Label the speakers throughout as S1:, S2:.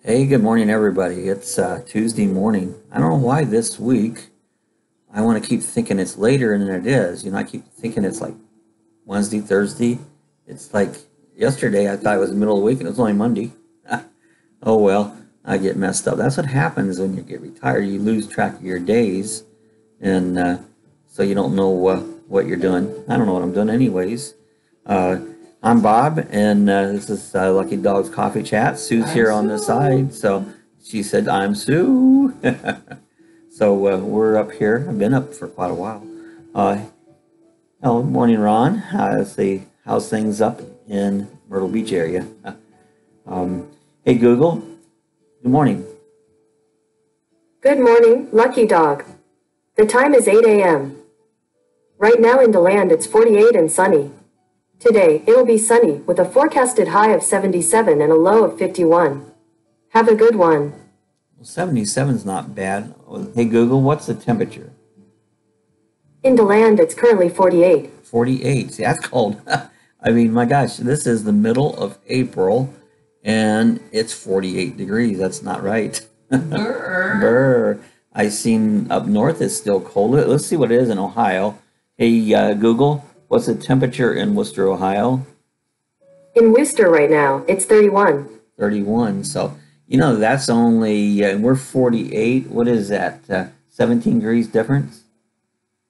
S1: Hey, good morning, everybody. It's Tuesday morning. I don't know why this week I want to keep thinking it's later than it is. I keep thinking it's like Wednesday, Thursday. It's like yesterday I thought it was the middle of the week and it was only Monday. Oh well, I get messed up. That's what happens when you get retired. You lose track of your days, and so you don't know what you're doing. I don't know what I'm doing, anyways. Uh, I'm Bob, and this is Lucky Dog's Coffee Chat. Sue's here on the side, so she said, I'm Sue. So we're up here. I've been up for quite a while. Hello, morning, Ron. How's things up in Myrtle Beach area? um, hey, Google. Good morning.
S2: Good morning, Lucky Dog. The time is 8 a.m. Right now in DeLand it's 48 and sunny. Today, it'll be sunny, with a forecasted high of 77 and a low of 51. Have a good one.
S1: Well, 77 is not bad. Hey, Google, what's the temperature?
S2: In DeLand, it's currently 48.
S1: 48. See, that's cold. I mean, my gosh, this is the middle of April, and it's 48 degrees. That's not right. Brr. I seen up north it's still cold. Let's see what it is in Ohio. Hey, Google, what's the temperature in Worcester, Ohio?
S2: In Worcester right now, it's 31.
S1: 31. So, that's only, we're 48. What is that? 17 degrees difference?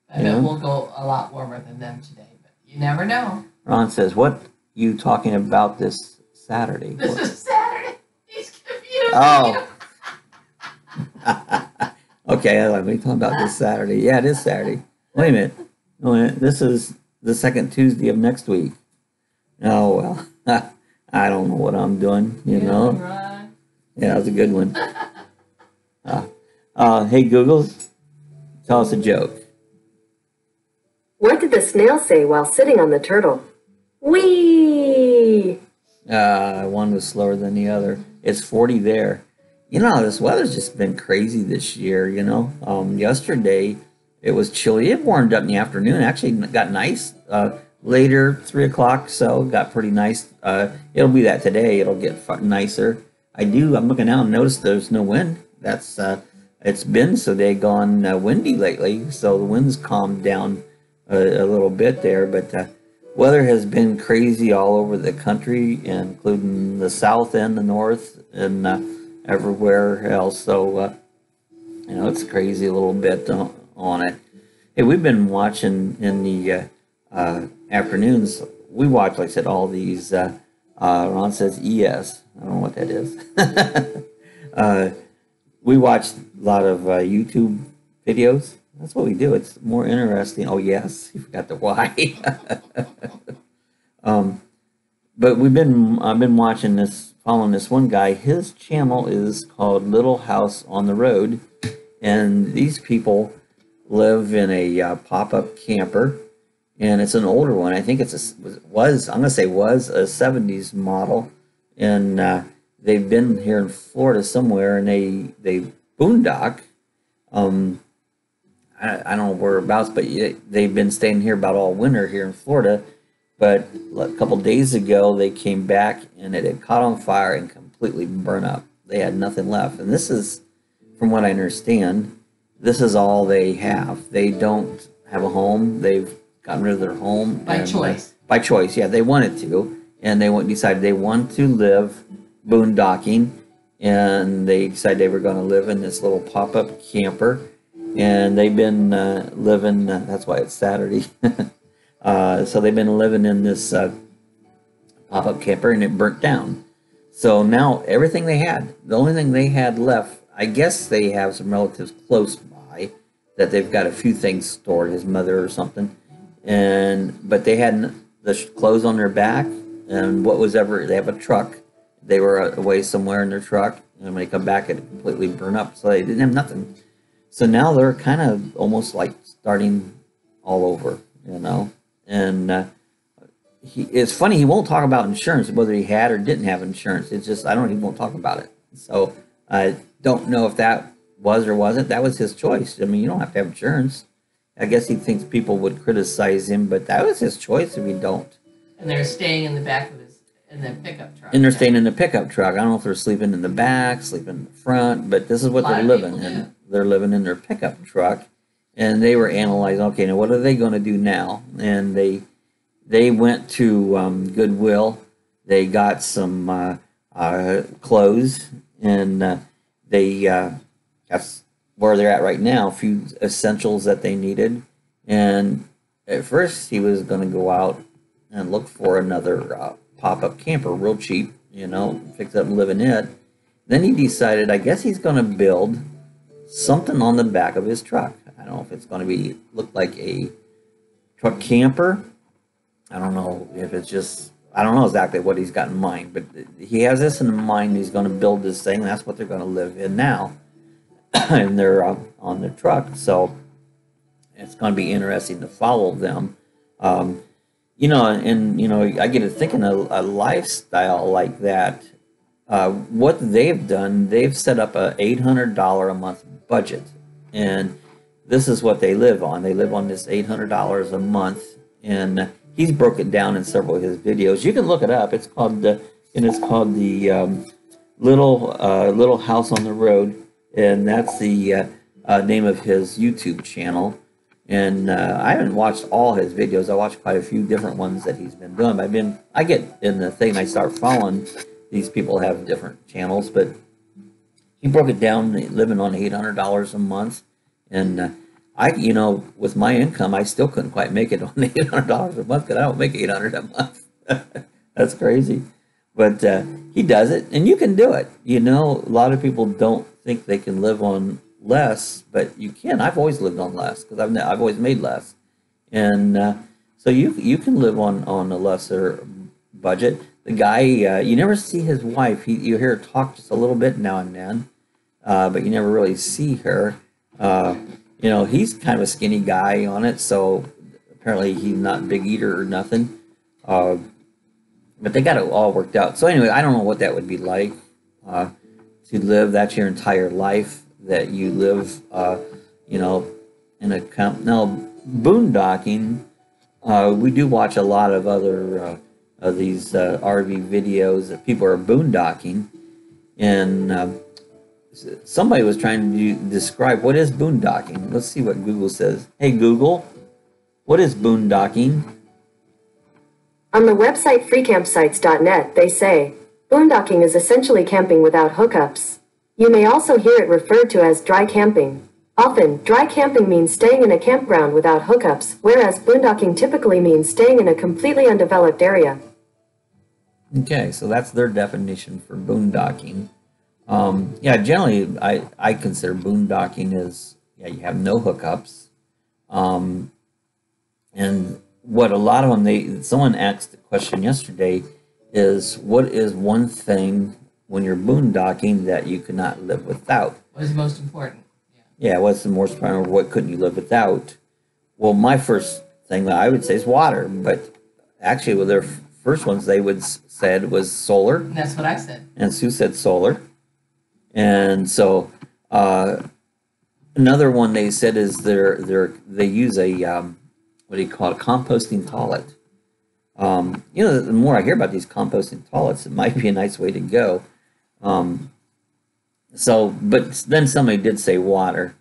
S3: I bet we'll go a lot warmer than them today, but you never know.
S1: Ron says, what you talking about this Saturday?
S3: This is Saturday. He's confused.
S1: Oh. Okay, I'm talking about this Saturday. Yeah, it is Saturday. Wait a minute. This is the second Tuesday of next week. Oh, well. I don't know what I'm doing, know.
S3: Right.
S1: Yeah, that was a good one. Hey, Google, tell us a joke.
S2: What did the snail say while sitting on the turtle? Whee!
S1: One was slower than the other. It's 40 there. This weather's just been crazy this year, Yesterday, it was chilly. It warmed up in the afternoon. Actually, got nice. Later, 3 o'clock, so got pretty nice. It'll be that today. It'll get nicer. I'm looking out and notice there's no wind. It's been so daggone windy lately, so the wind's calmed down a little bit there. But weather has been crazy all over the country, including the south and the north and everywhere else. So, it's crazy a little bit on it. Hey, we've been watching in the afternoons. We watch, like I said, all these. Ron says ES. I don't know what that is. We watch a lot of YouTube videos. That's what we do. It's more interesting. Oh, yes. You forgot the Y. But I've been watching this, following this one guy. His channel is called Little House on the Road. And these people live in a pop-up camper. And it's an older one. I think I'm going to say was a 70s model. And they've been here in Florida somewhere, and they boondock. I don't know whereabouts, but they've been staying here about all winter here in Florida. But a couple days ago, they came back, and it had caught on fire and completely burned up. They had nothing left. And this is, from what I understand, this is all they have. They don't have a home. They've gotten rid of their home.
S3: By choice.
S1: By choice, yeah. They wanted to. And they decided they want to live boondocking. And they decided they were going to live in this little pop-up camper. And they've been living, that's why it's Saturday. So they've been living in this pop-up camper, and it burnt down. So now everything they had, the only thing they had left, I guess they have some relatives close by that they've got a few things stored, his mother or something. But they had the clothes on their back, and they have a truck. They were away somewhere in their truck, and when they come back, it completely burned up. So they didn't have nothing. So now they're kind of almost like starting all over, And it's funny, he won't talk about insurance, whether he had or didn't have insurance. It's just, he won't talk about it. So I don't know if that was or wasn't. That was his choice. I mean, you don't have to have insurance. I guess he thinks people would criticize him, but that was his choice if you don't.
S3: And they're staying in the back of his in the pickup truck.
S1: And they're staying in the pickup truck. I don't know if they're sleeping in the back, sleeping in the front, but this is what they're living in. They're living in their pickup truck. And they were analyzing, okay, now what are they going to do now? And they went to Goodwill. They got some clothes, and that's where they're at right now, a few essentials that they needed. And at first he was going to go out and look for another pop-up camper, real cheap, fix up and live in it. Then he decided, I guess he's going to build something on the back of his truck. I don't know if it's going to look like a truck camper. I don't know if it's just, I don't know exactly what he's got in mind, but he has this in mind. He's going to build this thing. That's what they're going to live in now. And they're on the truck. So it's going to be interesting to follow them. I get to thinking a lifestyle like that, what they've done, they've set up a $800 a month budget. And this is what they live on. They live on this $800 a month. And he's broke it down in several of his videos. You can look it up. It's called the Little House on the Road. And that's the name of his YouTube channel. And I haven't watched all his videos. I watched quite a few different ones that he's been doing. But I get in the thing, I start following. These people have different channels, but he broke it down, living on $800 a month. And with my income, I still couldn't quite make it on $800 a month because I don't make $800 a month. That's crazy. But he does it, and you can do it. A lot of people don't think they can live on less, but you can. I've always lived on less because I've always made less, and so you can live on a lesser budget. The guy, you never see his wife. You hear her talk just a little bit now and then, but you never really see her. He's kind of a skinny guy on it, so apparently he's not a big eater or nothing. But they got it all worked out. So anyway, I don't know what that would be like to live. That's your entire life that you live, in a camp. Now, boondocking, we do watch a lot of other of these RV videos that people are boondocking, and somebody was trying to describe what is boondocking. Let's see what Google says. Hey Google, what is boondocking?
S2: On the website freecampsites.net, they say, boondocking is essentially camping without hookups. You may also hear it referred to as dry camping. Often, dry camping means staying in a campground without hookups, whereas boondocking typically means staying in a completely undeveloped area.
S1: Okay, so that's their definition for boondocking. Generally, I consider boondocking as, you have no hookups. And what a lot of them, someone asked the question yesterday is, what is one thing when you're boondocking that you cannot live without?
S3: What is most important?
S1: Yeah, what's the most important, what couldn't you live without? Well, my first thing that I would say is water, but actually with their first ones they said was solar.
S3: And that's what I said.
S1: And Sue said solar. And so another one they said is they use a what do you call it, a composting toilet. The more I hear about these composting toilets, it might be a nice way to go. But then somebody did say water,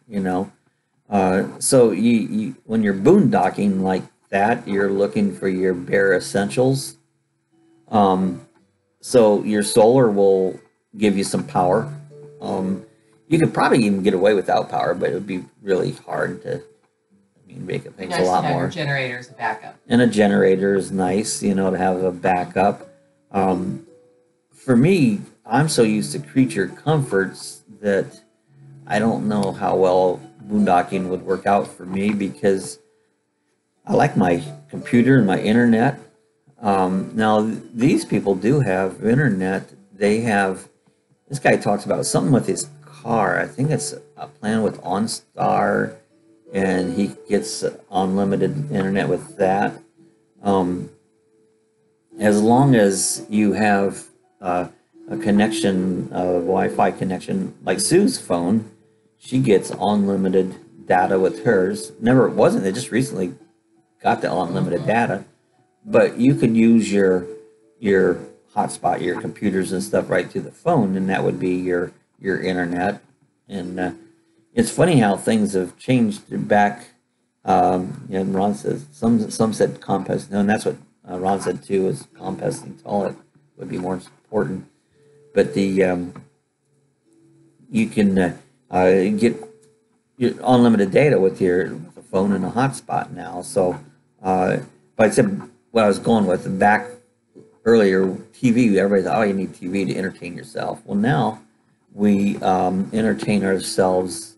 S1: So you when you're boondocking like that, you're looking for your bare essentials. So your solar will give you some power. You could probably even get away without power, but it would be really hard to. Make it makes
S3: nice
S1: a lot
S3: to have
S1: more.
S3: Your generator as a backup. And
S1: a generator is nice, to have a backup. For me, I'm so used to creature comforts that I don't know how well boondocking would work out for me because I like my computer and my internet. Now, these people do have internet. This guy talks about something with his car. I think it's a plan with OnStar. And he gets unlimited internet with that. As long as you have a connection, a Wi-Fi connection, like Sue's phone, she gets unlimited data with hers. Never it wasn't. They just recently got the unlimited data. But you could use your hotspot your computers and stuff right to the phone, and that would be your internet. And it's funny how things have changed back. And Ron says some said composting, and that's what Ron said too. Is composting all it would be more important, but the you can get unlimited data with a phone and a hotspot now. So, but I said what I was going with back earlier. TV, everybody thought, oh, you need TV to entertain yourself. Well, now we entertain ourselves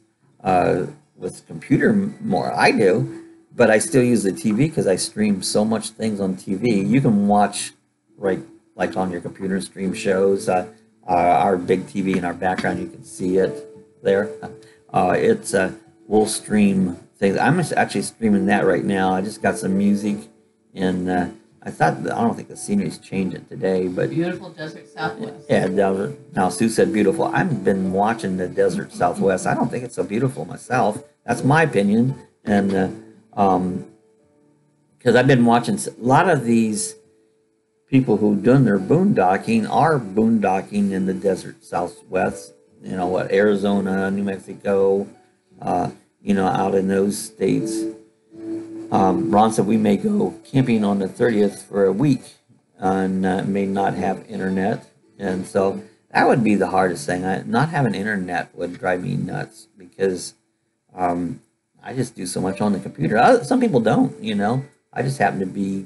S1: with computer more. I do, but I still use the TV because I stream so much things on TV. You can watch right like on your computer, stream shows. Our big TV in our background, you can see it there. We'll stream things. I'm actually streaming that right now. I just got some music, and I don't think the scenery's changing today, but
S3: beautiful desert Southwest.
S1: Yeah, now Sue said beautiful. I've been watching the desert Southwest. I don't think it's so beautiful myself. That's my opinion, and because I've been watching a lot of these people who done their boondocking are boondocking in the desert Southwest. You know what, Arizona, New Mexico, out in those states. Ron said we may go camping on the 30th for a week and may not have internet. And so that would be the hardest thing. Not having internet would drive me nuts because I just do so much on the computer. Some people don't, I just happen to be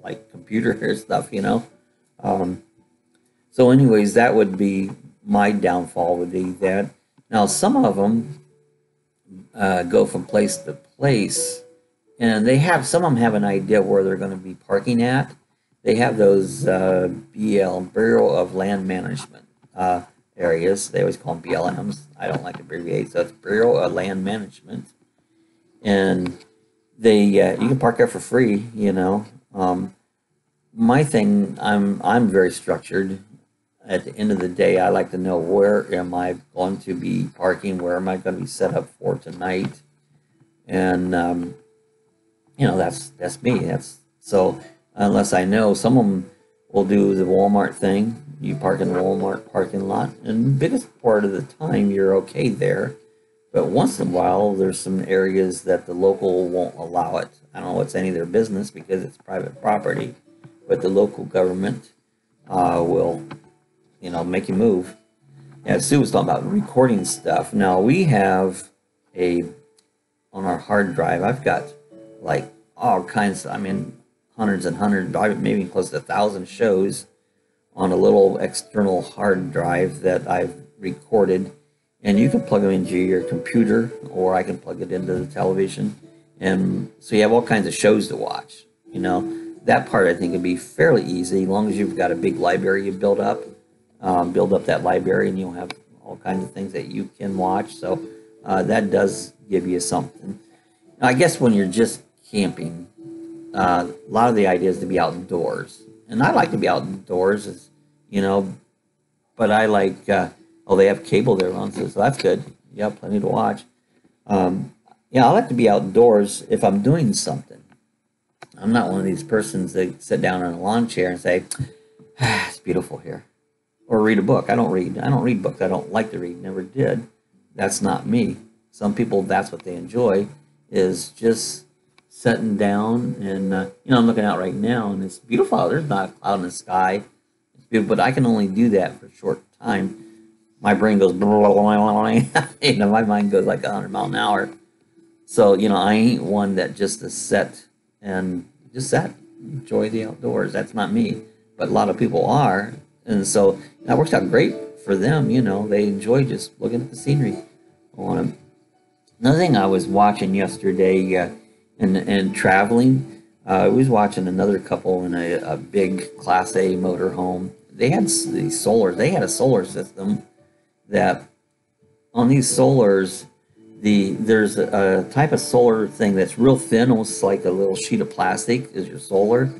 S1: like computer stuff, So anyways, that would be my downfall would be that. Now, some of them go from place to place. And some of them have an idea where they're going to be parking at. They have those Bureau of Land Management areas. They always call them BLMs. I don't like to abbreviate, so it's Bureau of Land Management. And you can park there for free, My thing, I'm very structured. At the end of the day, I like to know where am I going to be parking, where am I going to be set up for tonight, and that's me. So unless I know, some of them will do the Walmart thing. You park in the Walmart parking lot, and the biggest part of the time you're okay there. But once in a while, there's some areas that the local won't allow it. I don't know it's any of their business because it's private property, but the local government will, make you move. Yeah, Sue was talking about recording stuff. Now we have on our hard drive, I've got like all kinds, hundreds and hundreds, maybe close to 1,000 shows on a little external hard drive that I've recorded. And you can plug them into your computer, or I can plug it into the television. And so you have all kinds of shows to watch. That part I think would be fairly easy, as long as you've got a big library you build up that library, and you'll have all kinds of things that you can watch. So that does give you something. Now, I guess when you're just camping, a lot of the idea is to be outdoors. And I like to be outdoors, but I like, they have cable there on, so that's good. Yeah, plenty to watch. I like to be outdoors if I'm doing something. I'm not one of these persons that sit down on a lawn chair and say, it's beautiful here. Or read a book. I don't read books. I don't like to read, never did. That's not me. Some people, that's what they enjoy, is just sitting down and, I'm looking out right now and it's beautiful out. There's not a cloud in the sky. It's beautiful, but I can only do that for a short time. My brain goes, my mind goes like 100 miles an hour. So, I ain't one that just to sit and enjoy the outdoors. That's not me. But a lot of people are. And so that works out great for them. They enjoy just looking at the scenery. Another thing I was watching yesterday and traveling, I was watching another couple in a big Class A motorhome. They had a solar system that on these solars, there's a type of solar thing that's real thin, almost like a little sheet of plastic is your solar.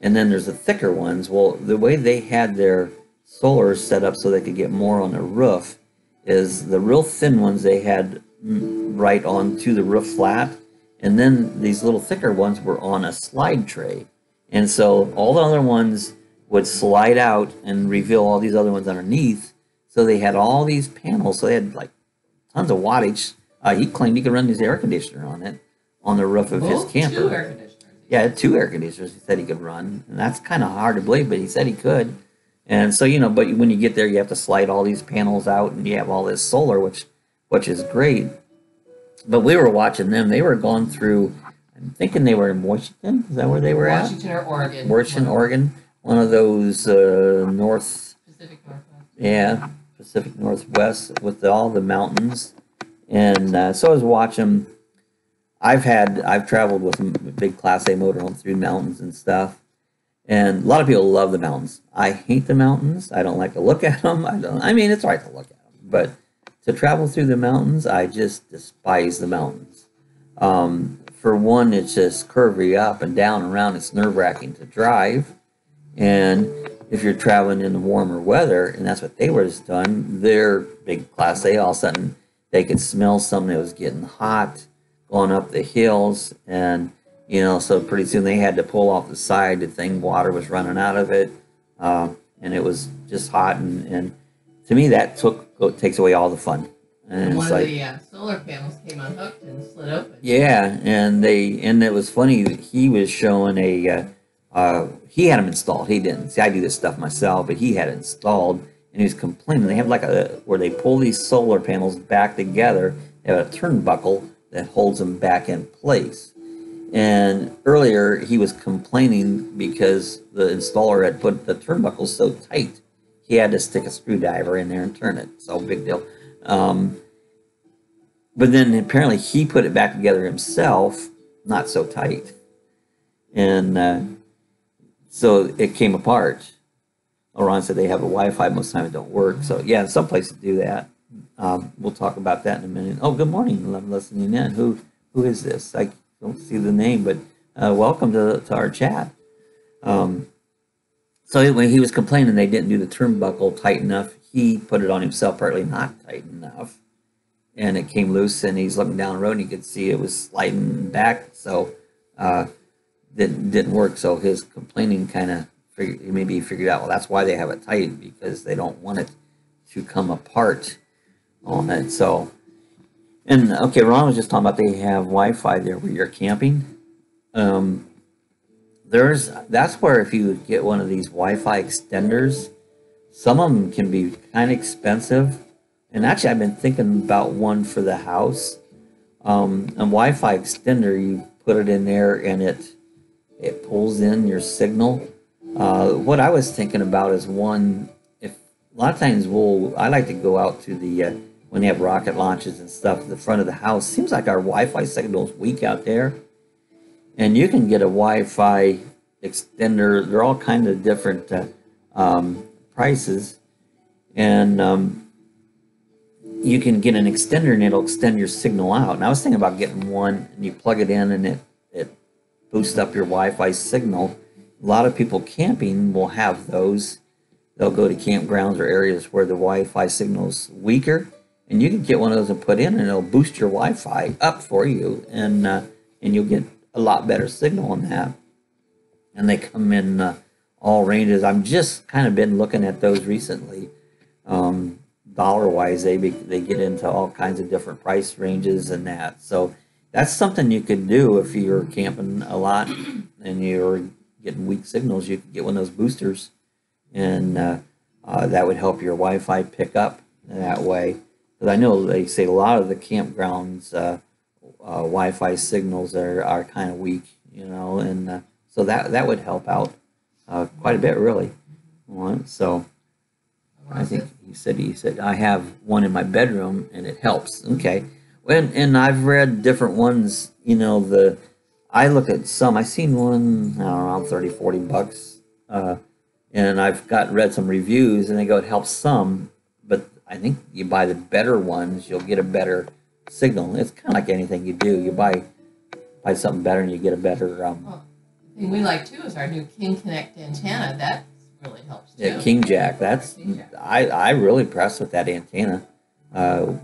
S1: And then there's the thicker ones. Well, the way they had their solar set up so they could get more on the roof is the real thin ones they had right onto the roof flat. And then these little thicker ones were on a slide tray. And so all the other ones would slide out and reveal all these other ones underneath. So they had all these panels. So they had like tons of wattage. He claimed he could run his air conditioner on it on the roof of his camper.
S3: 2 air conditioners.
S1: Yeah, 2 air conditioners. He said he could run, and that's kind of hard to believe, but he said he could. And so, you know, but when you get there, you have to slide all these panels out, and you have all this solar, which is great. But we were watching them. They were going through. I'm thinking they were in Washington. Is that where they were at?
S3: Washington or Oregon.
S1: Washington, Oregon. One of those
S3: Pacific Northwest.
S1: Yeah, Pacific Northwest with all the mountains. And so I was watching. I've traveled with a big Class A motorhome through mountains and stuff. And a lot of people love the mountains. I hate the mountains. I don't like to look at them. I mean, it's all right to look at them, but to travel through the mountains, I just despise the mountains. For one, it's just curvy up and down and around. It's nerve-wracking to drive. And if you're traveling in the warmer weather, and that's what they were just done, their big Class A, all of a sudden they could smell something that was getting hot going up the hills. And, you know, so pretty soon they had to pull off the side. The thing, water was running out of it. And it was just hot. And to me, that takes away all the fun. And
S3: one of the solar panels came unhooked and slid open.
S1: Yeah, and it was funny. He was showing he had them installed. He didn't. See, I do this stuff myself, but he had it installed, and he was complaining. They have like where they pull these solar panels back together. They have a turnbuckle that holds them back in place. And earlier he was complaining because the installer had put the turnbuckle so tight, he had to stick a screwdriver in there and turn it. So big deal. But then apparently he put it back together himself, not so tight. And so it came apart. Ron said they have a Wi-Fi, most of the time it don't work. So yeah, some places do that. We'll talk about that in a minute. Oh, good morning. I'm listening in. Who is this? I don't see the name, but welcome to our chat. So when he was complaining they didn't do the turnbuckle tight enough, he put it on himself, partly not tight enough. And it came loose, and he's looking down the road, and he could see it was sliding back, so didn't work. So his complaining kind of maybe he figured out, well, that's why they have it tight, because they don't want it to come apart on it. So, and okay, Ron was just talking about they have Wi-Fi there where you're camping. That's where if you get one of these Wi-Fi extenders, some of them can be kind of expensive. And actually, I've been thinking about one for the house. A Wi-Fi extender, you put it in there and it pulls in your signal. What I was thinking about is one, a lot of times I like to go out to the, when they have rocket launches and stuff, the front of the house. Seems like our Wi-Fi signal is weak out there. And you can get a Wi-Fi extender. They're all kind of different prices. And you can get an extender and it'll extend your signal out. And I was thinking about getting one, and you plug it in and it boosts up your Wi-Fi signal. A lot of people camping will have those. They'll go to campgrounds or areas where the Wi-Fi signal's weaker, and you can get one of those and put in, and it'll boost your Wi-Fi up for you, and you'll get a lot better signal on that. And they come in all ranges. I've just kind of been looking at those recently. Dollar-wise, they get into all kinds of different price ranges and that. So that's something you could do if you're camping a lot and you're getting weak signals. You could get one of those boosters, and that would help your Wi-Fi pick up that way. Because I know they say a lot of the campgrounds Wi-Fi signals are kind of weak, you know, and so that would help out quite a bit, really. So I think he said I have one in my bedroom and it helps. Okay, and I've read different ones. You know, I look at some. I seen one around $30-40, and I've read some reviews, and they go it helps some, but I think you buy the better ones, you'll get a better signal. It's kind of like anything you do. You buy something better, and you get a better.
S3: Well, the thing we like too is our new King Connect antenna. That really helps too.
S1: Yeah, King Jack. I really impressed with that antenna.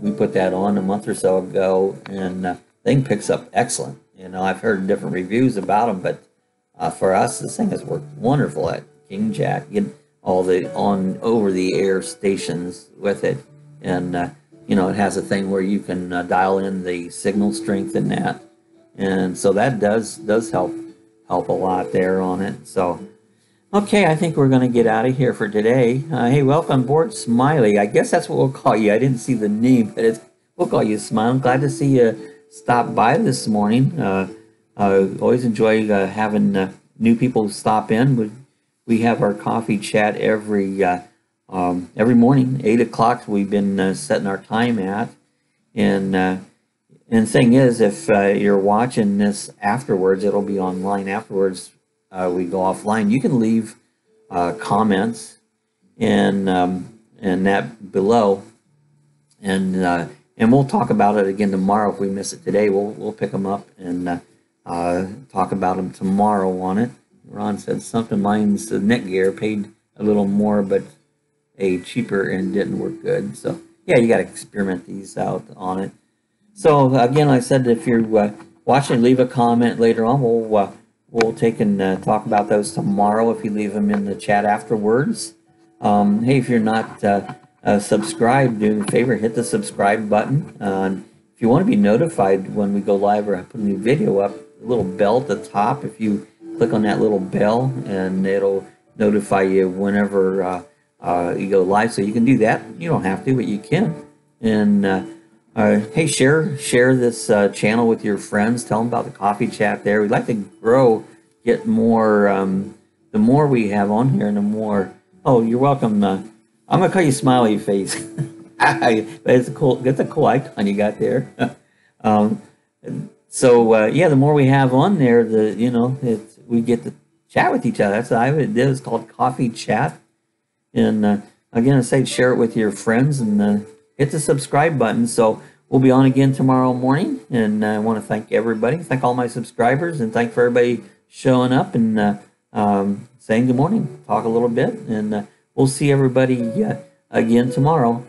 S1: We put that on a month or so ago, and the thing picks up excellent. You know, I've heard different reviews about them, but for us, this thing has worked wonderful at King Jack. Get all the on over the air stations with it, and it has a thing where you can dial in the signal strength in that, and so that does help a lot there on it. So okay, I think we're going to get out of here for today. Hey, welcome aboard, Smiley. I guess that's what we'll call you. I didn't see the name, but we'll call you Smiley. I'm glad to see you stop by this morning. Always enjoy having new people stop in. We have our coffee chat every morning, 8 o'clock. We've been setting our time at, and the thing is, if you're watching this afterwards, it'll be online afterwards. We go offline. You can leave comments and that below, and we'll talk about it again tomorrow. If we miss it today, we'll pick them up and talk about them tomorrow on it. Ron said something. Mine's the neck gear, paid a little more, but cheaper and didn't work good. So yeah, you got to experiment these out on it. So again, like I said, if you're watching, leave a comment later on. We'll take and talk about those tomorrow if you leave them in the chat afterwards. Hey, if you're not subscribed, do me a favor, hit the subscribe button. If you want to be notified when we go live or I put a new video up, a little bell at the top. If you click on that little bell, and it'll notify you whenever you go live. So you can do that. You don't have to, but you can. And hey, share this channel with your friends. Tell them about the coffee chat there. We'd like to grow, get more. The more we have on here, and the more. Oh, you're welcome. I'm gonna call you Smiley Face. But it's a cool icon you got there. So yeah, the more we have on there, we get to chat with each other. That's what I did. It's called Coffee Chat. And again, I say share it with your friends and hit the subscribe button. So we'll be on again tomorrow morning. And I want to thank everybody, thank all my subscribers, and thank for everybody showing up and saying good morning, talk a little bit, and we'll see everybody again tomorrow.